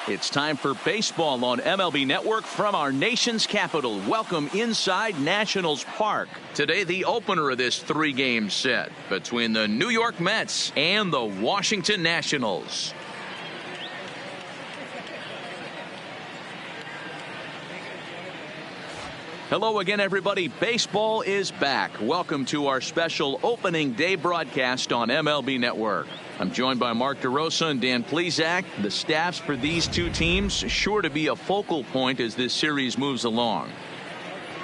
It's time for baseball on MLB Network from our nation's capital. Welcome inside Nationals Park. Today, the opener of this three-game set between the New York Mets and the Washington Nationals. Hello again, everybody. Baseball is back. Welcome to our special opening day broadcast on MLB Network. I'm joined by Mark DeRosa and Dan Plesac. The staffs for these two teams sure to be a focal point as this series moves along.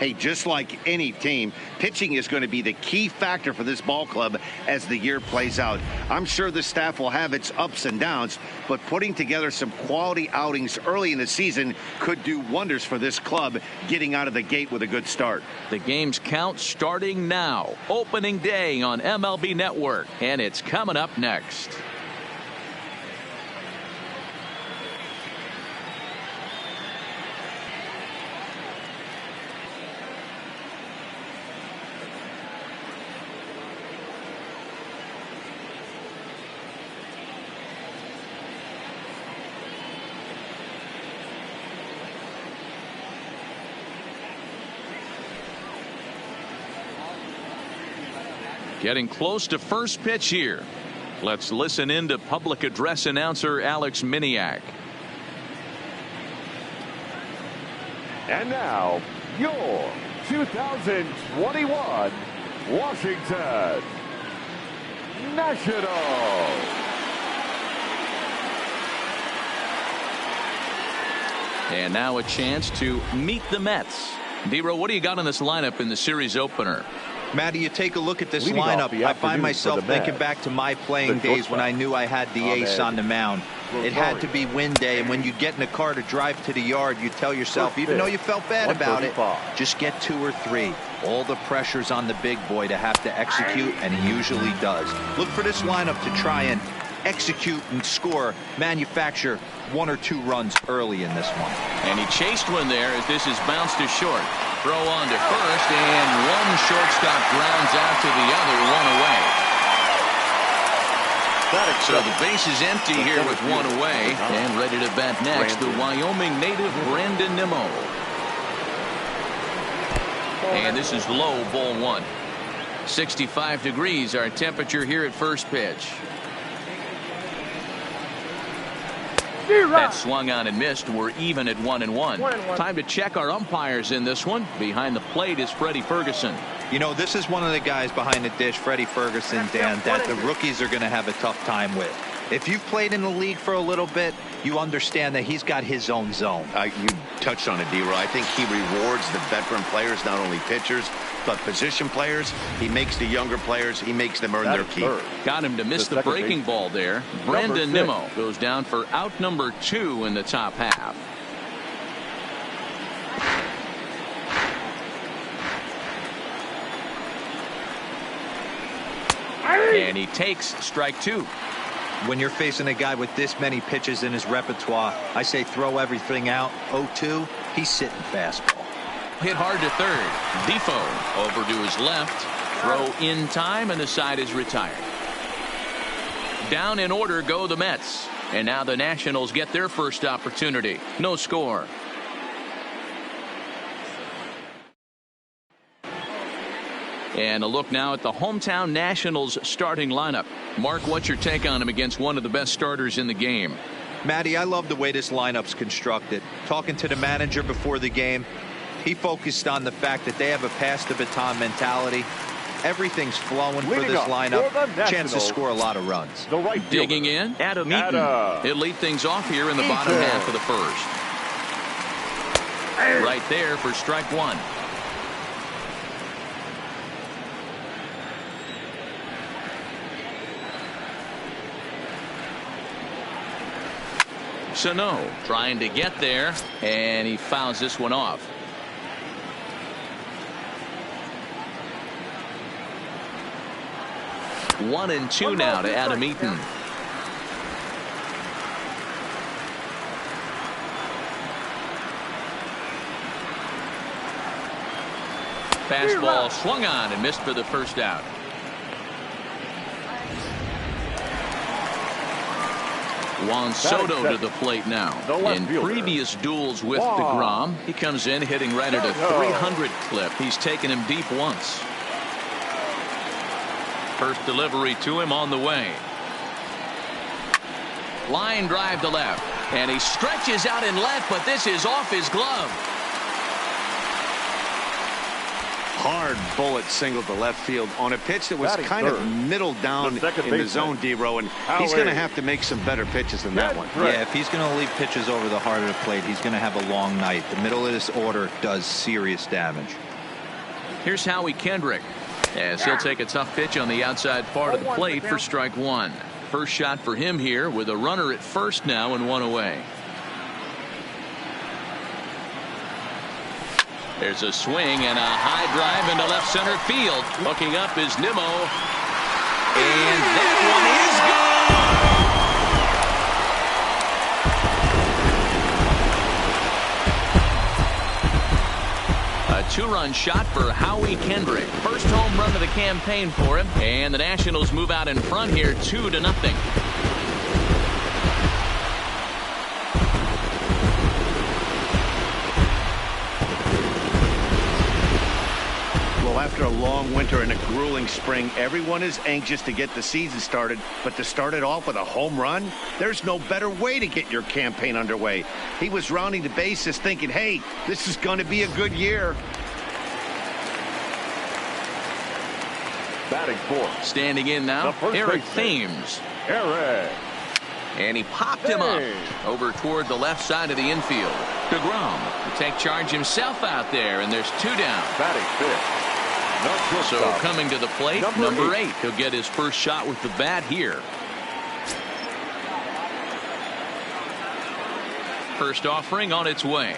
Hey, just like any team, pitching is going to be the key factor for this ball club as the year plays out. I'm sure the staff will have its ups and downs, but putting together some quality outings early in the season could do wonders for this club getting out of the gate with a good start. The game's count starting now. Opening day on MLB Network, and it's coming up next. Getting close to first pitch here. Let's listen in to public address announcer Alex Miniak. And now, your 2021 Washington Nationals. And now a chance to meet the Mets. D-Row, what do you got on this lineup in the series opener? Matty, you take a look at this Leading lineup. I find myself thinking Mets, back to my playing days when I knew I had the ace on the mound. It had to be win day, and when you get in a car to drive to the yard, you tell yourself, even though you felt bad about it, just get 2 or 3. All the pressure's on the big boy to have to execute, and he usually does. Look for this lineup to try and execute and score, manufacture 1 or 2 runs early in this one. And he chased one there as this is bounced to short. Throw on to first, and one shortstop grounds out to the other, 1 away. So the base is empty here with 1 away, and ready to bat next, the Wyoming native Brandon Nimmo. And this is low, ball 1. 65 degrees our temperature here at first pitch. That swung on and missed. We're even at 1-1. Time to check our umpires in this one. Behind the plate is Freddie Ferguson. You know, this is one of the guys behind the dish, Freddie Ferguson, Dan, that the rookies are going to have a tough time with. If you've played in the league for a little bit, you understand that he's got his own zone. You touched on it, D-Roy. I think he rewards the veteran players, not only pitchers, but position players. He makes the younger players, he makes them earn their keep. Got him to miss the breaking ball there. Brandon Nimmo goes down for out number 2 in the top half. And he takes strike 2. When you're facing a guy with this many pitches in his repertoire, I say throw everything out. 0-2, he's sitting fastball. Hit hard to third. Defoe over to his left. Throw in time, and the side is retired. Down in order go the Mets. And now the Nationals get their first opportunity. No score. And a look now at the hometown Nationals starting lineup. Mark, what's your take on him against one of the best starters in the game? Matty, I love the way this lineup's constructed. Talking to the manager before the game, he focused on the fact that they have a pass the baton mentality. Everything's flowing for this lineup. Chance to score a lot of runs. Digging in, Adam Eaton. He'll lead things off here in the bottom half of the first. Right there for strike 1. Sano trying to get there, and he fouls this one off. One and two now to Adam Eaton. Fastball swung on and missed for the first out. Juan Soto to the plate now. In previous duels with DeGrom, he comes in hitting right at a 300 clip. He's taken him deep once. First delivery to him on the way. Line drive to left. And he stretches out in left, but this is off his glove. Hard bullet single to left field on a pitch that was kind of middle down in the zone, D-Row, and he's going to have to make some better pitches than that one. Yeah, if he's going to leave pitches over the heart of the plate, he's going to have a long night. The middle of this order does serious damage. Here's Howie Kendrick, as he'll take a tough pitch on the outside part of the plate for strike one. First shot for him here with a runner at first now and one away. There's a swing and a high drive into left center field. Looking up is Nimmo. And that one is gone. A two-run shot for Howie Kendrick. First home run of the campaign for him. And the Nationals move out in front here 2-0. After a long winter and a grueling spring, everyone is anxious to get the season started, but to start it off with a home run, there's no better way to get your campaign underway. He was rounding the bases thinking, hey, this is going to be a good year. Batting fourth. Standing in now, Eric Thames. Eric. And he popped him up over toward the left side of the infield. DeGrom to take charge himself out there, and there's two down. Batting fifth. So coming to the plate, number 8. He'll get his first shot with the bat here. First offering on its way.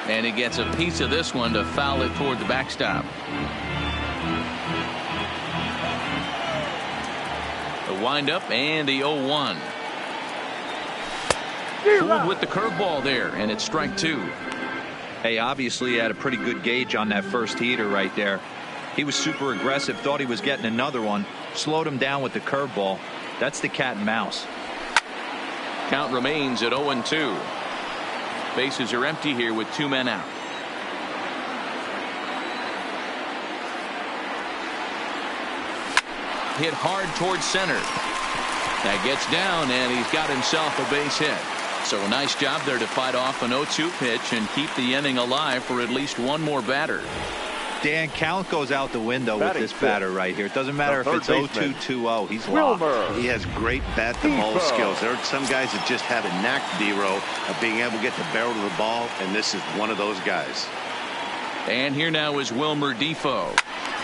And he gets a piece of this one to foul it toward the backstop. The windup and the 0-1. Fooled with the curveball there, and it's strike 2. Hey, obviously he had a pretty good gauge on that first heater right there. He was super aggressive, thought he was getting another one, slowed him down with the curveball. That's the cat and mouse. Count remains at 0-2. Bases are empty here with 2 men out. Hit hard towards center. That gets down, and he's got himself a base hit. So a nice job there to fight off an 0-2 pitch and keep the inning alive for at least one more batter. Dan, count goes out the window with this batter right here. It doesn't matter if it's 0-2, 2-0. He's locked. He has great bat-to-ball skills. There are some guys that just have a knack, D-Row, of being able to get the barrel of the ball, and this is one of those guys. And here now is Wilmer Difo.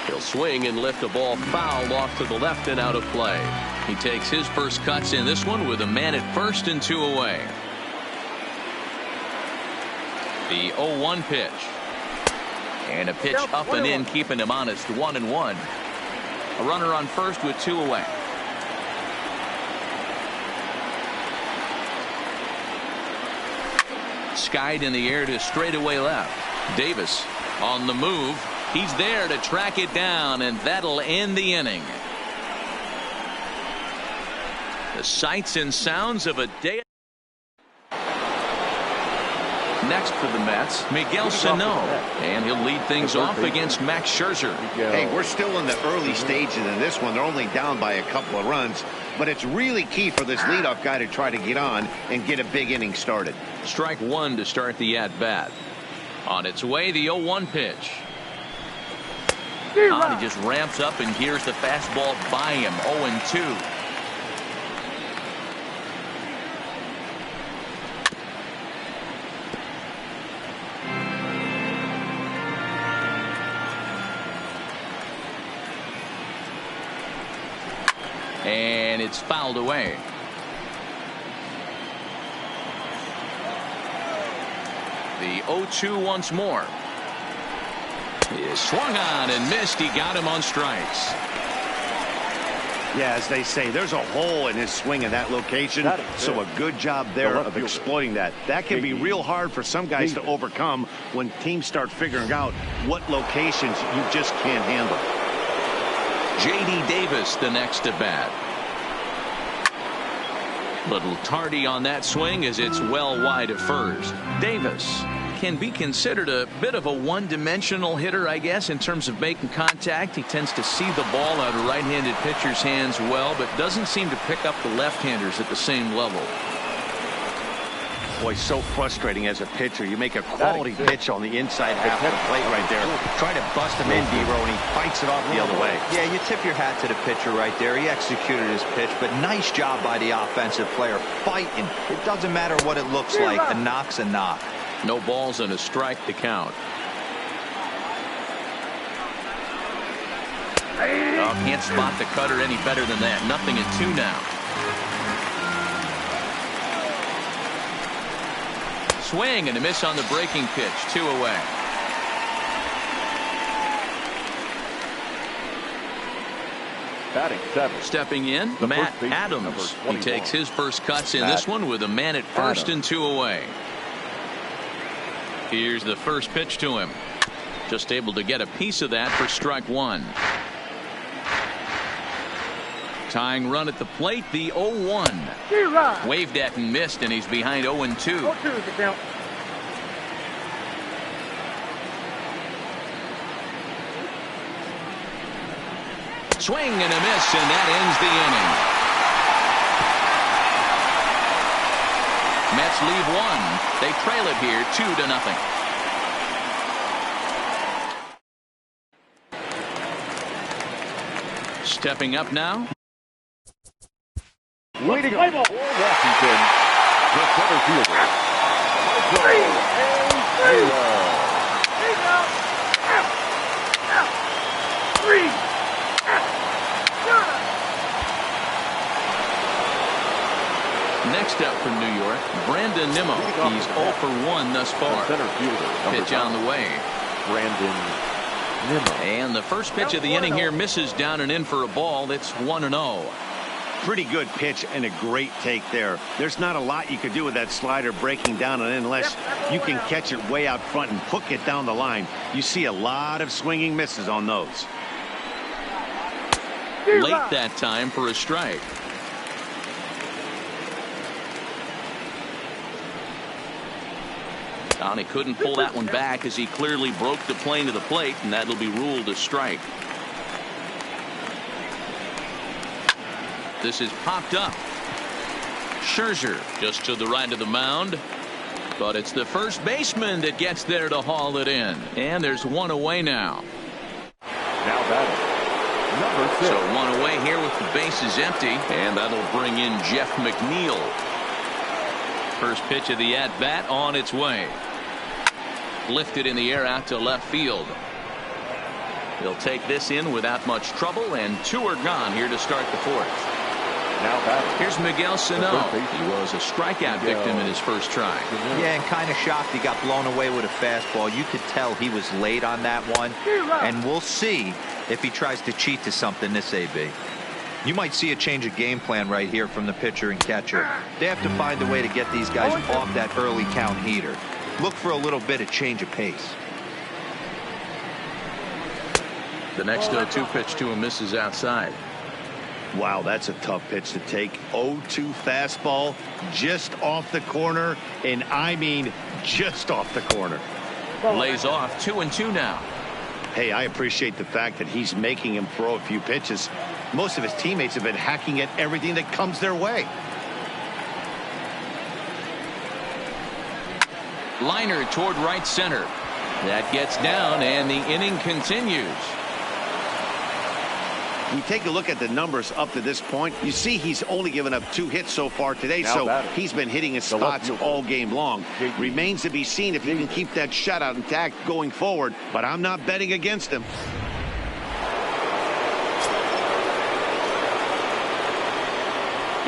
He'll swing and lift a ball foul off to the left and out of play. He takes his first cuts in this one with a man at first and 2 away. The 0-1 pitch. And a pitch up and in, keeping him honest. 1-1. A runner on first with 2 away. Skied in the air to straightaway left. Davis on the move. He's there to track it down, and that'll end the inning. The sights and sounds of a day. Next for the Mets, Miguel Sano, and he'll lead things off against Max Scherzer. Hey, we're still in the early stages in this one. They're only down by a couple of runs, but it's really key for this leadoff guy to try to get on and get a big inning started. Strike 1 to start the at-bat. On its way, the 0-1 pitch. He just ramps up, and here's the fastball by him. 0-2. And it's fouled away. The 0-2 once more. He swung on and missed. He got him on strikes. Yeah, as they say, there's a hole in his swing in that location, so a good job there of exploiting that. That can be real hard for some guys to overcome when teams start figuring out what locations you just can't handle. J.D. Davis, the next at bat. Little tardy on that swing as it's well wide of first. Davis can be considered a bit of a one-dimensional hitter, I guess, in terms of making contact. He tends to see the ball out of right-handed pitchers' hands well, but doesn't seem to pick up the left-handers at the same level. Boy, so frustrating as a pitcher. You make a quality pitch on the inside half of the plate right there. Try to bust him in, D-Row, and he fights it off the other way. Yeah, you tip your hat to the pitcher right there. He executed his pitch, but nice job by the offensive player fighting. It doesn't matter what it looks like. A knock's a knock. No balls and a strike to count. Oh, can't spot the cutter any better than that. 0-2 now. Swing and a miss on the breaking pitch. 2 away. Batting 7. Stepping in, Matt Adams. He takes his first cuts in this one with a man at first and 2 away. Here's the first pitch to him. Just able to get a piece of that for strike 1. Tying run at the plate, the 0-1. Waved at and missed, and he's behind 0-2. Swing and a miss, and that ends the inning. Mets leave 1. They trail it here 2-0. Stepping up now. Leading off for Washington, the center fielder, Michael Taylor. Next up from New York, Brandon Nimmo. He's 0 for 1 thus far. Center fielder, Pitch on the way. Brandon Nimmo. And the first pitch of the inning here misses down and in for a ball. That's 1-0. Pretty good pitch and a great take there. There's not a lot you could do with that slider breaking down and in unless you can catch it way out front and hook it down the line. You see a lot of swinging misses on those. Late that time for a strike. He couldn't pull that one back as he clearly broke the plane to the plate, and that'll be ruled a strike. This is popped up. Scherzer just to the right of the mound, but it's the first baseman that gets there to haul it in, and there's 1 away now. Now batting, number 6. So 1 away here with the bases empty, and that'll bring in Jeff McNeil. First pitch of the at-bat on its way. Lifted in the air out to left field. He'll take this in without much trouble, and 2 are gone here to start the 4th. Now batting. Here's Miguel Sano. He was a strikeout victim in his first try. Yeah, and kind of shocked he got blown away with a fastball. You could tell he was late on that one, and we'll see if he tries to cheat to something this AB. You might see a change of game plan right here from the pitcher and catcher. They have to find a way to get these guys off that early count heater. Look for a little bit of change of pace. The next 0-2 pitch to him misses outside. Wow, that's a tough pitch to take. 0-2 fastball just off the corner, and I mean just off the corner. Lays off. 2-2 now. Hey, I appreciate the fact that he's making him throw a few pitches. Most of his teammates have been hacking at everything that comes their way. Liner toward right center. That gets down, and the inning continues. We take a look at the numbers up to this point. You see he's only given up 2 hits so far today, so he's been hitting his spots all game long. Remains to be seen if he can keep that shutout intact going forward, but I'm not betting against him.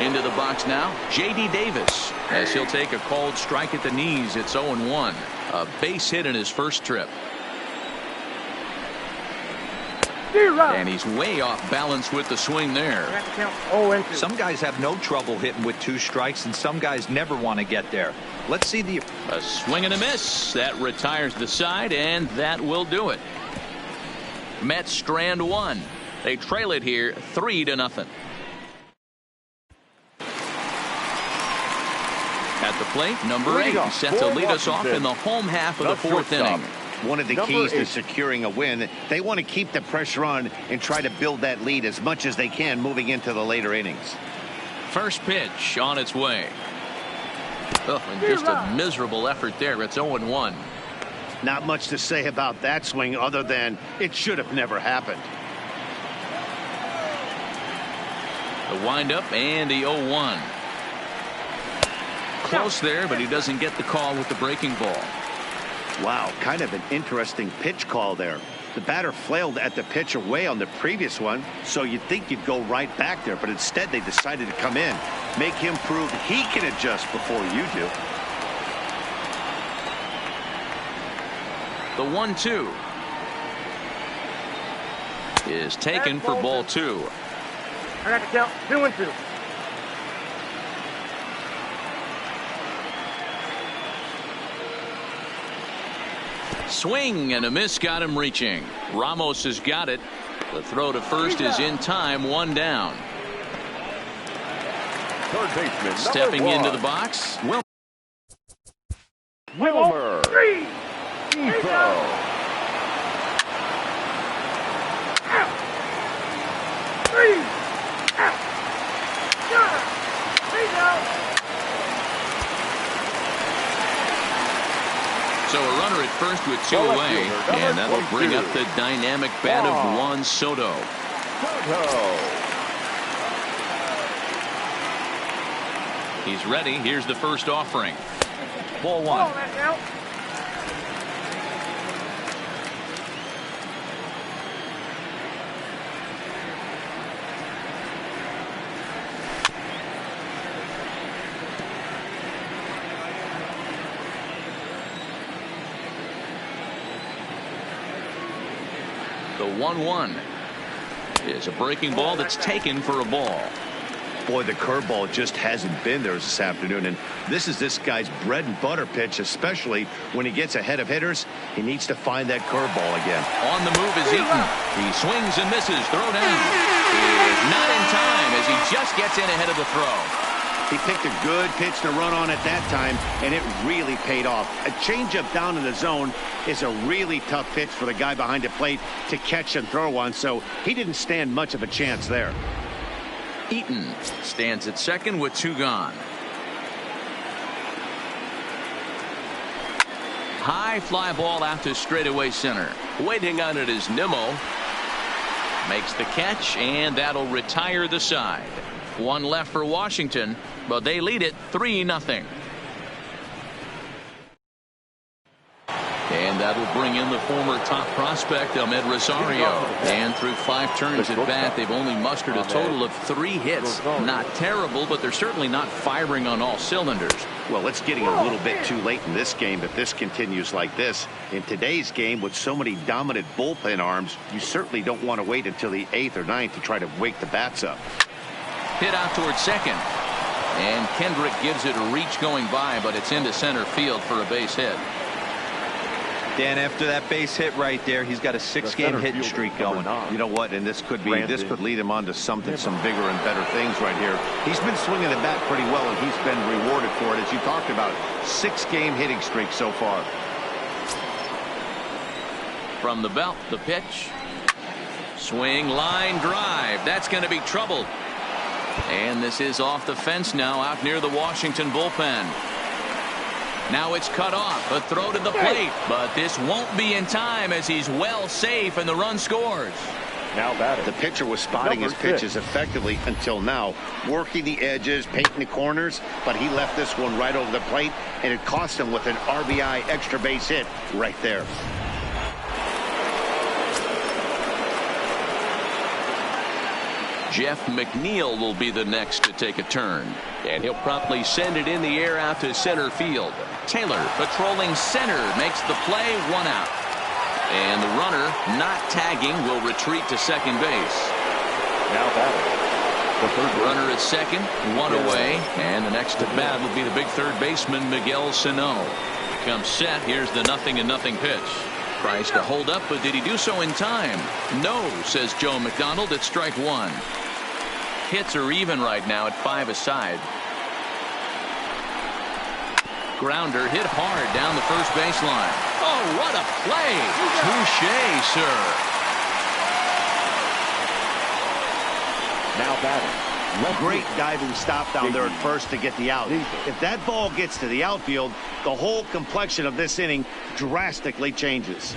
Into the box now, J.D. Davis, as he'll take a called strike at the knees. It's 0-1. A base hit in his first trip. And he's way off balance with the swing there. Some guys have no trouble hitting with 2 strikes, and some guys never want to get there. Let's see the... A swing and a miss. That retires the side, and that will do it. Mets strand 1. They trail it here 3-0. At the plate, number 8, set to lead us off in the home half of the fourth inning. One of the keys to securing a win, they want to keep the pressure on and try to build that lead as much as they can moving into the later innings. First pitch on its way. Oh, and just a miserable effort there. It's 0-1. Not much to say about that swing other than it should have never happened. The windup and the 0-1. Close there, but he doesn't get the call with the breaking ball. Wow, kind of an interesting pitch call there. The batter flailed at the pitch away on the previous one, so you'd think you'd go right back there, but instead they decided to come in, make him prove he can adjust before you do. The 1-2 is taken for ball 2. I got to count 2-2. Swing and a miss got him reaching. Ramos has got it. The throw to first is in time, 1 down. Third baseman, Stepping number 1. into the box, Wilmer Depot. So a runner at first with 2 away, and that'll bring up the dynamic bat of Juan Soto. He's ready. Here's the first offering. Ball 1. The 1-1 is a breaking ball that's taken for a ball. Boy, the curveball just hasn't been there this afternoon, and this is this guy's bread and butter pitch, especially when he gets ahead of hitters. He needs to find that curveball again. On the move is Eaton. He swings and misses. Throw down. Is not in time as he just gets in ahead of the throw. He picked a good pitch to run on at that time, and it really paid off. A changeup down in the zone is a really tough pitch for the guy behind the plate to catch and throw on, so he didn't stand much of a chance there. Eaton stands at second with 2 gone. High fly ball out to straightaway center. Waiting on it is Nimmo. Makes the catch, and that'll retire the side. 1 left for Washington, but they lead it 3-0. And that'll bring in the former top prospect, Ahmed Rosario. And through 5 turns at bat, they've only mustered a total of 3 hits. Not terrible, but they're certainly not firing on all cylinders. Well, it's getting a little bit too late in this game if this continues like this. In today's game, with so many dominant bullpen arms, you certainly don't want to wait until the 8th or 9th to try to wake the bats up. Hit out towards second. And Kendrick gives it a reach going by, but it's into center field for a base hit. Dan, after that base hit right there, he's got a 6-game hitting streak going. You know what? And this could lead him on to some bigger and better things right here. He's been swinging the bat pretty well, and he's been rewarded for it, as you talked about. 6-game hitting streak so far. From the belt, the pitch. Swing, line drive. That's going to be trouble. And this is off the fence now, out near the Washington bullpen. Now it's cut off. A throw to the plate, but this won't be in time as he's well safe and the run scores. Now batting. The pitcher was spotting his pitches effectively until now, working the edges, painting the corners, but he left this one right over the plate, and it cost him with an RBI extra base hit right there. Jeff McNeil will be the next to take a turn, and he'll promptly send it in the air out to center field. Taylor, patrolling center, makes the play, 1 out. And the runner, not tagging, will retreat to second base. Now batting. The third runner at second, 1 away, and the next to bat will be the big third baseman, Miguel Sano. Comes set. Here's the 0-0 pitch. Tries to hold up, but did he do so in time? No, says Joe McDonald at strike 1. Hits are even right now at 5 aside. Grounder hit hard down the first baseline. Oh, what a play. Touché, sir. Now batting. Great diving stop down there at first to get the out. If that ball gets to the outfield, the whole complexion of this inning drastically changes.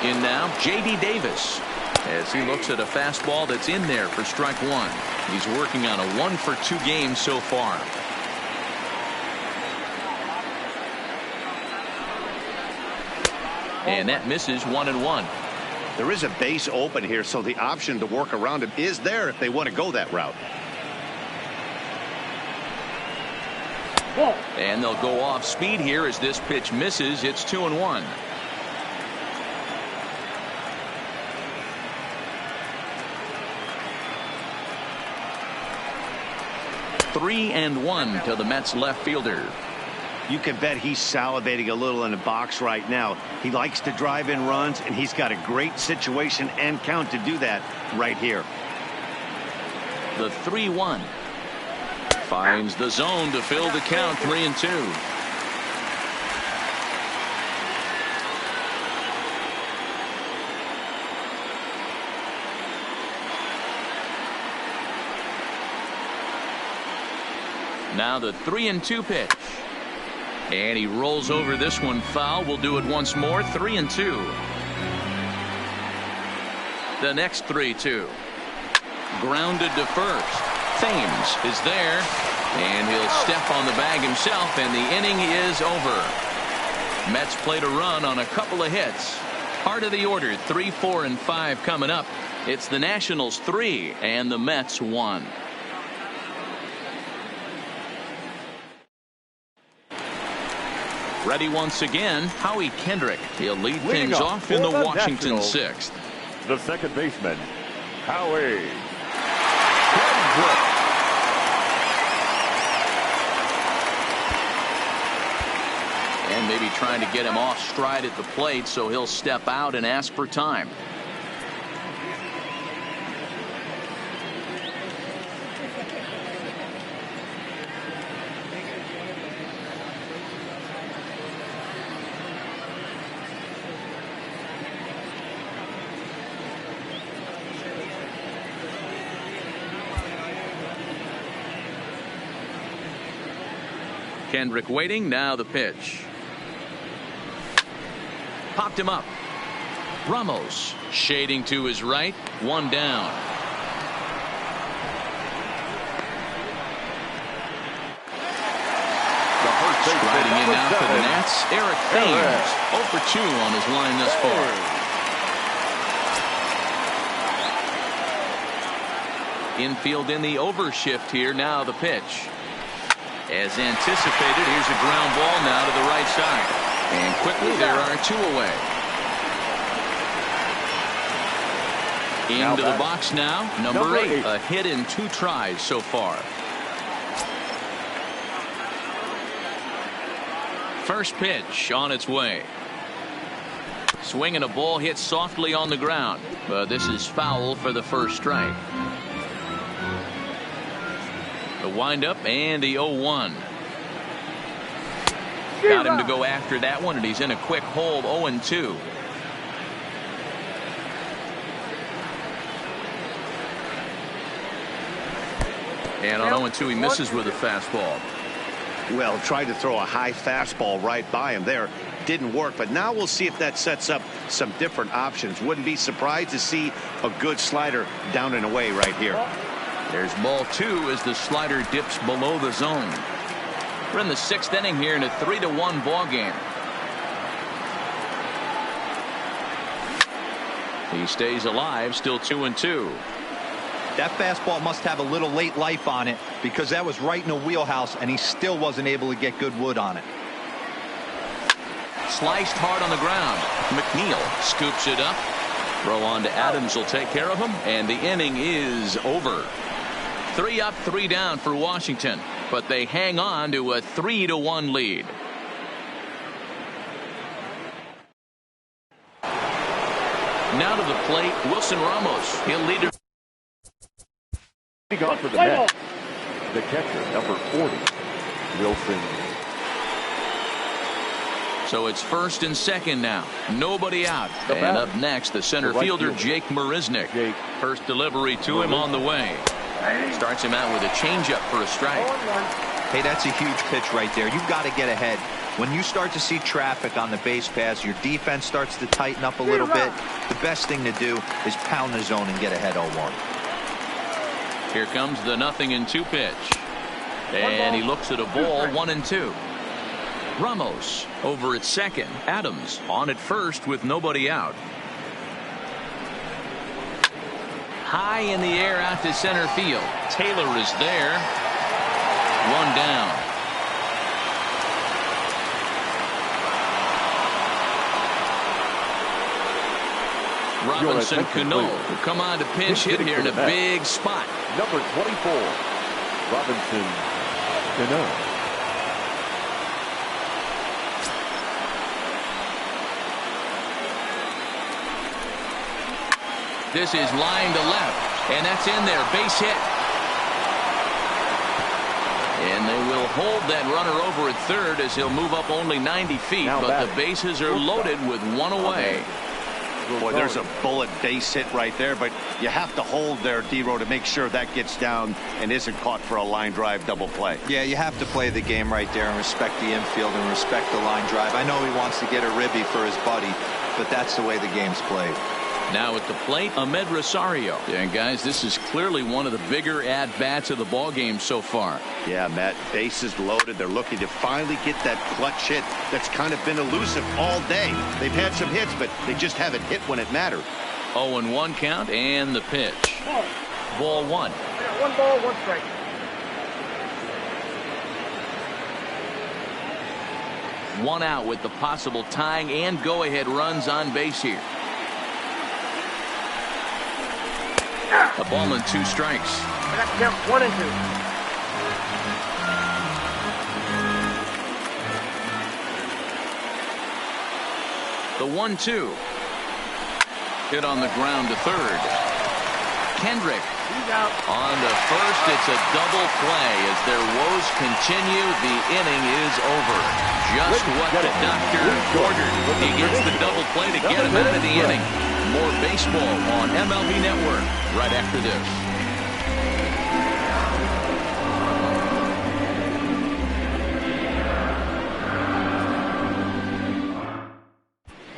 In now, J.D. Davis, as he looks at a fastball that's in there for strike one. He's working on a 1-for-2 game so far. And that misses 1-1. There is a base open here, so the option to work around him is there if they want to go that route. And they'll go off speed here as this pitch misses. It's 2-1. Three and one to the Mets left fielder. You can bet he's salivating a little in the box right now. He likes to drive in runs, and he's got a great situation and count to do that right here. The 3-1 finds the zone to fill the count. 3-2. Now the 3-2 pitch. And he rolls over this one foul. We'll do it once more. 3-2. The next 3-2. Grounded to first. Thames is there. And he'll step on the bag himself. And the inning is over. Mets played a run on a couple of hits. Heart of the order. 3, 4, and 5 coming up. It's the Nationals 3 and the Mets 1. Ready once again, Howie Kendrick. He'll lead things off in the Washington sixth. The second baseman, Howie Kendrick. And maybe trying to get him off stride at the plate, so he'll step out and ask for time. Kendrick waiting. Now the pitch. Popped him up. Ramos shading to his right. One down. Striding in now for the Nats, Eric Thames. 0 for 2 on his line thus far. Infield in the overshift here. Now the pitch. As anticipated, here's a ground ball now to the right side. And quickly there are 2 away. Into the box now. Number 8. A hit in 2 tries so far. First pitch on its way. Swinging a ball hit softly on the ground. But this is foul for the first strike. The windup and the 0-1. Got him to go after that one, and he's in a quick hold. 0-2. And on 0-2 he misses with a fastball. Well, tried to throw a high fastball right by him there. Didn't work, but now we'll see if that sets up some different options. Wouldn't be surprised to see a good slider down and away right here. There's ball 2 as the slider dips below the zone. We're in the 6th inning here in a 3-1 ball game. He stays alive, still 2-2. That fastball must have a little late life on it, because that was right in the wheelhouse and he still wasn't able to get good wood on it. Sliced hard on the ground. McNeil scoops it up. Throw on to Adams will take care of him, and the inning is over. 3 up, 3 down for Washington, but they hang on to a 3-1 lead. Now to the plate, Wilson Ramos. He'll lead it. Gone for the Mets, the catcher, number 40, Wilson. So it's first and second now. Nobody out. And up next, the center fielder, Jake Marisnick. First delivery to him on the way. Starts him out with a changeup for a strike. Hey, that's a huge pitch right there. You've got to get ahead. When you start to see traffic on the base paths, your defense starts to tighten up a little bit. The best thing to do is pound the zone and get ahead 0-1. Here comes the 0-2 pitch. And he looks at a ball, 1-2. Ramos over at second. Adams on at first with nobody out. High in the air out to center field. Taylor is there. One down. Robinson Cano will come on to pinch hit here in a big spot. Number 24, Robinson Cano. This is line to left, and that's in there. Base hit. And they will hold that runner over at third as he'll move up only 90 feet. But the bases are loaded with one away. Boy, there's a bullet base hit right there, but you have to hold there, D-Row, to make sure that gets down and isn't caught for a line drive double play. Yeah, you have to play the game right there and respect the infield and respect the line drive. I know he wants to get a ribby for his buddy, but that's the way the game's played. Now at the plate, Ahmed Rosario. And guys, this is clearly one of the bigger at-bats of the ball game so far. Yeah, Matt, bases loaded. They're looking to finally get that clutch hit that's kind of been elusive all day. They've had some hits, but they just haven't hit when it mattered. 0-1 count and the pitch. Ball one. One ball, one strike. One out with the possible tying and go-ahead runs on base here. A ball and 2 strikes. I got to count 1 and 2. The 1-2. Hit on the ground to third. Kendrick on to first. It's a double play as their woes continue. The inning is over. Just what the doctor ordered. He gets the double play to get him out of the inning. More baseball on MLB Network right after this.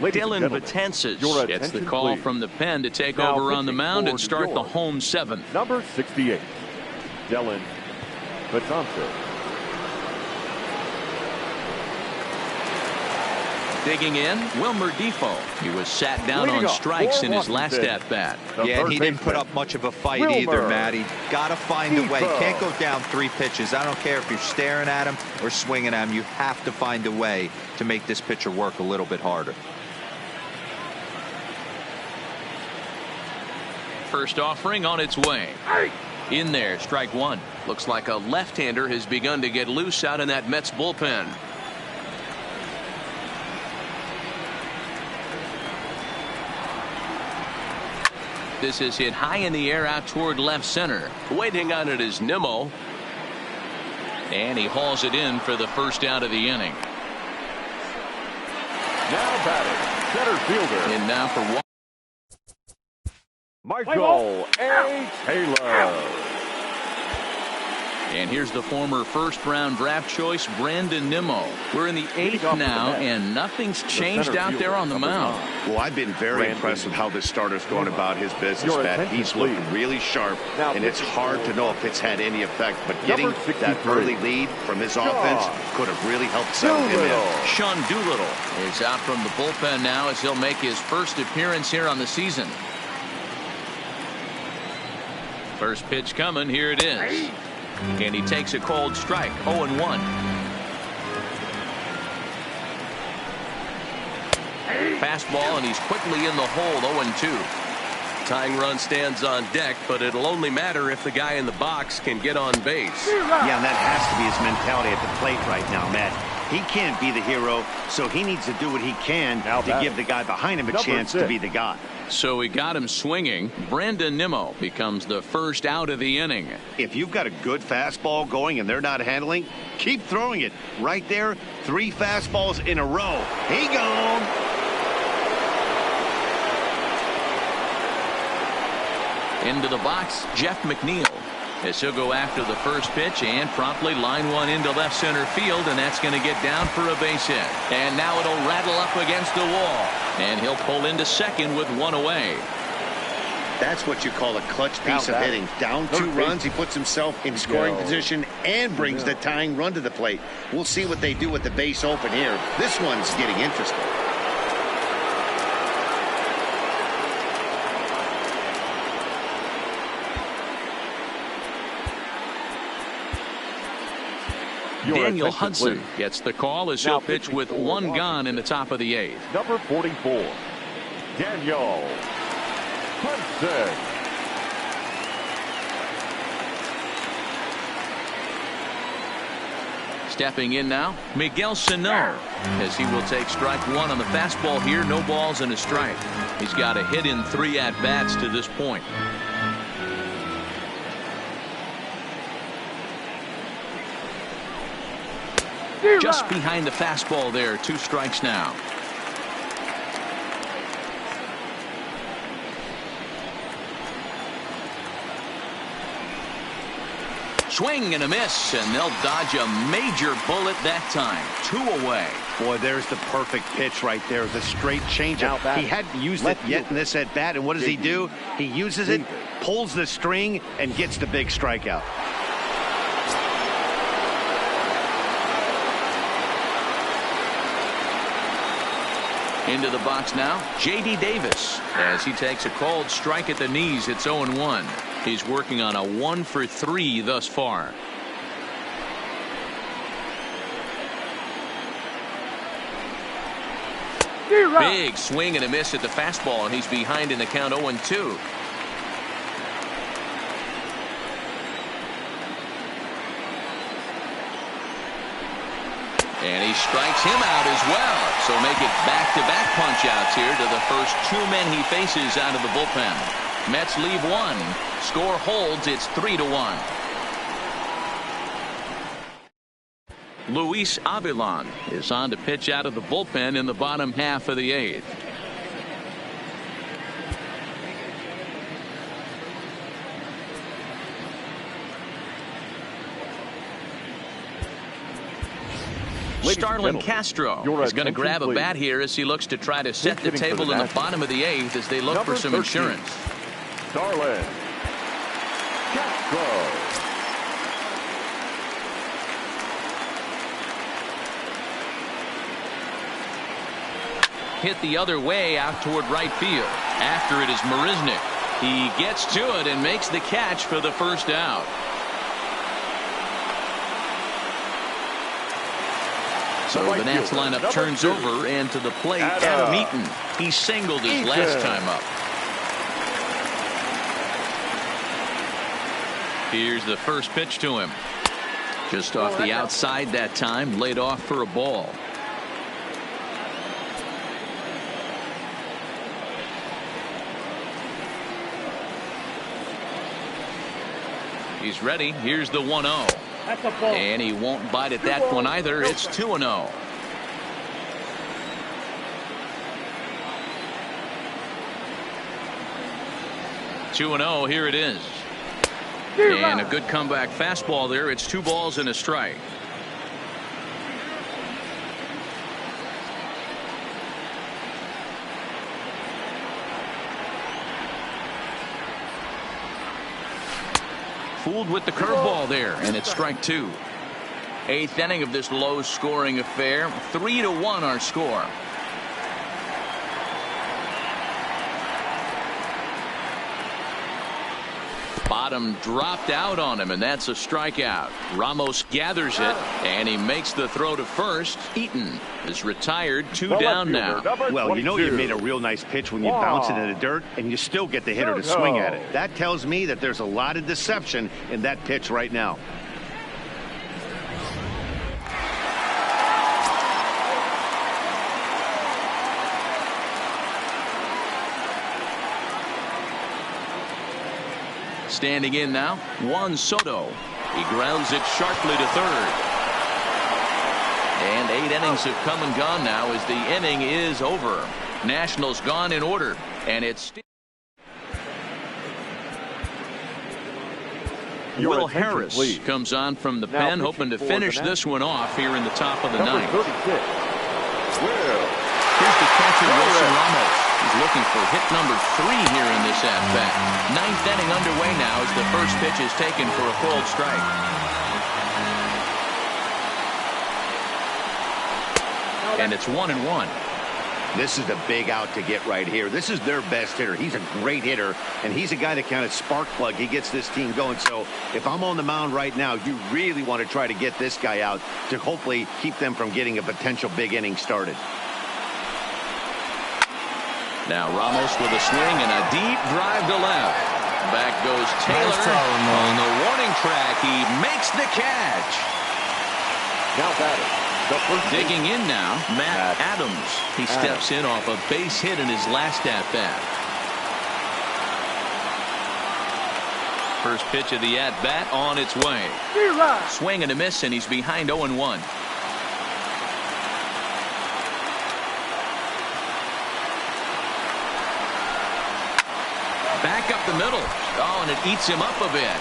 Dylan Betances gets the call from the pen to take over on the mound and start the home 7th. Number 68, Dylan Betances. Digging in, Wilmer Defoe. He was sat down on strikes in his last at-bat. Yeah, and he didn't put up much of a fight either, Matty. Got to find a way. Can't go down 3 pitches. I don't care if you're staring at him or swinging at him. You have to find a way to make this pitcher work a little bit harder. First offering on its way. In there, strike 1. Looks like a left-hander has begun to get loose out in that Mets bullpen. This is hit high in the air out toward left center. Waiting on it is Nimmo. And he hauls it in for the first out of the inning. Now batting, center fielder. And now for one. Michael A. Taylor. And here's the former first-round draft choice, Brandon Nimmo. We're in the 8th now, and nothing's changed out there on the mound. Well, I've been very impressed with how this starter's going about his business, Matt. He's looking really sharp, and it's hard to know if it's had any effect. But getting that early lead from his offense could have really helped settle him in. Sean Doolittle is out from the bullpen now as he'll make his first appearance here on the season. First pitch coming, here it is. And he takes a cold strike, 0-1. Fastball, and he's quickly in the hold, 0-2. Tying run stands on deck, but it'll only matter if the guy in the box can get on base. Yeah, and that has to be his mentality at the plate right now, Matt. He can't be the hero, so he needs to do what he can to give the guy behind him a chance to be the guy. So we got him swinging. Brandon Nimmo becomes the first out of the inning. If you've got a good fastball going and they're not handling, keep throwing it. Right there, 3 fastballs in a row. He gone. Into the box, Jeff McNeil, as he'll go after the first pitch and promptly line one into left center field, and that's going to get down for a base hit. And now it'll rattle up against the wall, and he'll pull into second with 1 away. That's what you call a clutch piece of hitting. Down 2 runs, he puts himself in scoring position and brings the tying run to the plate. We'll see what they do with the base open here. This one's getting interesting. Daniel Hudson gets the call as he'll pitch with 1 gone in the top of the 8th. Number 44, Daniel Hudson. Stepping in now, Miguel Sano, as he will take strike 1 on the fastball here. No balls and a strike. He's got a hit in 3 at-bats to this point. Just behind the fastball there. 2 strikes now. Swing and a miss, and they'll dodge a major bullet that time. 2 away. Boy, there's the perfect pitch right there. The straight changeup. He hadn't used it yet in this at bat, and what does he do? He uses it, pulls the string, and gets the big strikeout. Into the box now, J.D. Davis, as he takes a called strike at the knees. It's 0-1. He's working on a 1 for 3 thus far. Big swing and a miss at the fastball, and he's behind in the count 0-2. And he strikes him out as well. So make it back-to-back punch-outs here to the first 2 men he faces out of the bullpen. Mets leave 1. Score holds. It's 3-1. Luis Avilan is on to pitch out of the bullpen in the bottom half of the 8th. Starlin Castro is going to grab a bat here as he looks to try to set the table in the bottom of the 8th as they look for some insurance. Starlin Castro. Hit the other way out toward right field. After it is Marisnick. He gets to it and makes the catch for the first out. So the Nats lineup turns over, and to the plate, Adam Eaton. He singled his last time up. Here's the first pitch to him. Just off the outside that time, laid off for a ball. He's ready. Here's the 1-0. And he won't bite at that one either. It's 2-0. Here it is. And a good comeback fastball there. It's 2 balls and a strike. Fooled with the curveball there, and it's strike 2. 8th inning of this low-scoring affair. 3-1 our score. Bottom dropped out on him, and that's a strikeout. Ramos gathers it, and he makes the throw to first. Eaton is retired. 2 down now. Well, you know you made a real nice pitch when you bounce it in the dirt, and you still get the hitter to swing at it. That tells me that there's a lot of deception in that pitch right now. Standing in now, Juan Soto. He grounds it sharply to third. And 8 innings have come and gone now as the inning is over. Nationals gone in order, and it's Will Harris comes on from the pen, hoping to finish this one off here in the top of the ninth. Here's the catcher, Wilson Ramos. He's looking for hit number 3 here in this at-bat. 9th inning underway now as the first pitch is taken for a called strike. And it's 1-1. This is the big out to get right here. This is their best hitter. He's a great hitter, and he's a guy that kind of spark plug. He gets this team going. So if I'm on the mound right now, you really want to try to get this guy out to hopefully keep them from getting a potential big inning started. Now Ramos with a swing and a deep drive to left. Back goes Taylor on the warning track. He makes the catch. Now batting. Digging in now, Matt Adams. He steps in off a base hit in his last at-bat. First pitch of the at-bat on its way. Swing and a miss, and he's behind 0-1. Back up the middle. Oh, and it eats him up a bit.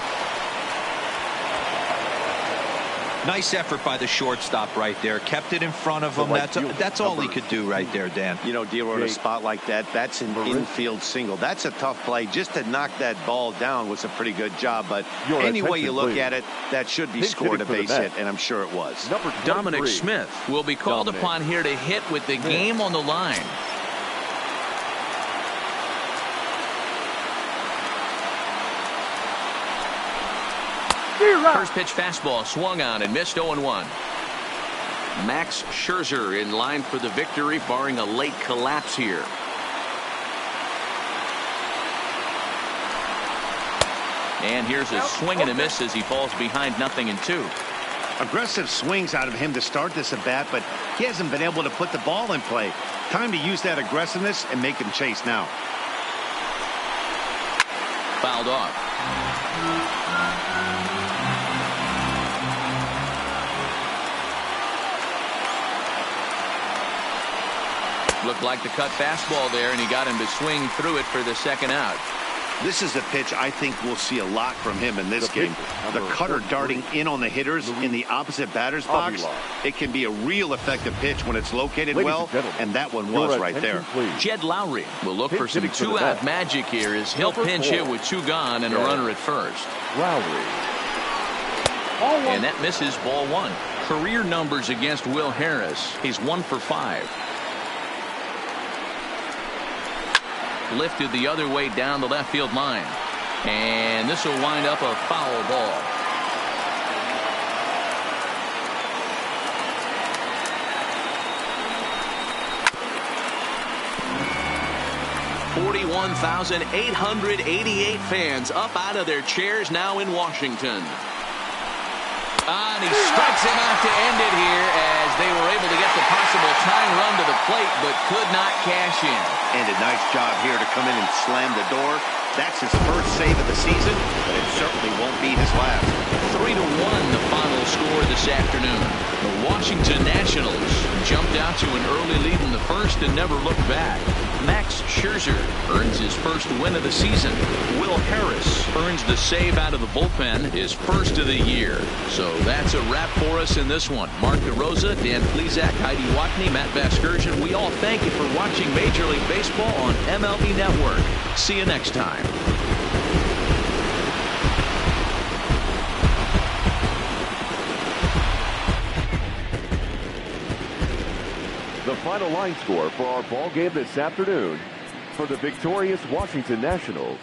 Nice effort by the shortstop right there. Kept it in front of him. That's all he could do right there, Dan. You know, Dero, in a spot like that, that's an infield single. That's a tough play. Just to knock that ball down was a pretty good job. But any way you look at it, that should be scored a base hit, and I'm sure it was. Dominic Smith will be called upon here to hit with the game on the line. First pitch fastball swung on and missed 0-1. Max Scherzer in line for the victory, barring a late collapse here. And here's a swing and a miss as he falls behind 0-2. Aggressive swings out of him to start this at bat, but he hasn't been able to put the ball in play. Time to use that aggressiveness and make him chase now. Fouled off. Looked like the cut fastball there, and he got him to swing through it for the second out. This is a pitch I think we'll see a lot from him in this game. The cutter darting in on the hitters in the opposite batter's box. It can be a real effective pitch when it's located well, and that one was right there. Jed Lowry will look for some two-out magic here as he'll pinch hit with 2 gone and a runner at first. And that misses ball 1. Career numbers against Will Harris. He's 1 for 5. Lifted the other way down the left field line, and this will wind up a foul ball. $41,888 fans up out of their chairs now in Washington. And he strikes him out to end it here as they were able to get the possible tying run to the plate but could not cash in. And a nice job here to come in and slam the door. That's his first save of the season, but it certainly won't be his last. 3-1 the final score this afternoon. The Washington Nationals jumped out to an early lead in the first and never looked back. Max Scherzer earns his first win of the season. Will Harris earns the save out of the bullpen, his first of the year. So that's a wrap for us in this one. Mark DeRosa, Dan Plesac, Heidi Watney, Matt Vasgersian. We all thank you for watching Major League Baseball on MLB Network. See you next time. The final line score for our ball game this afternoon for the victorious Washington Nationals.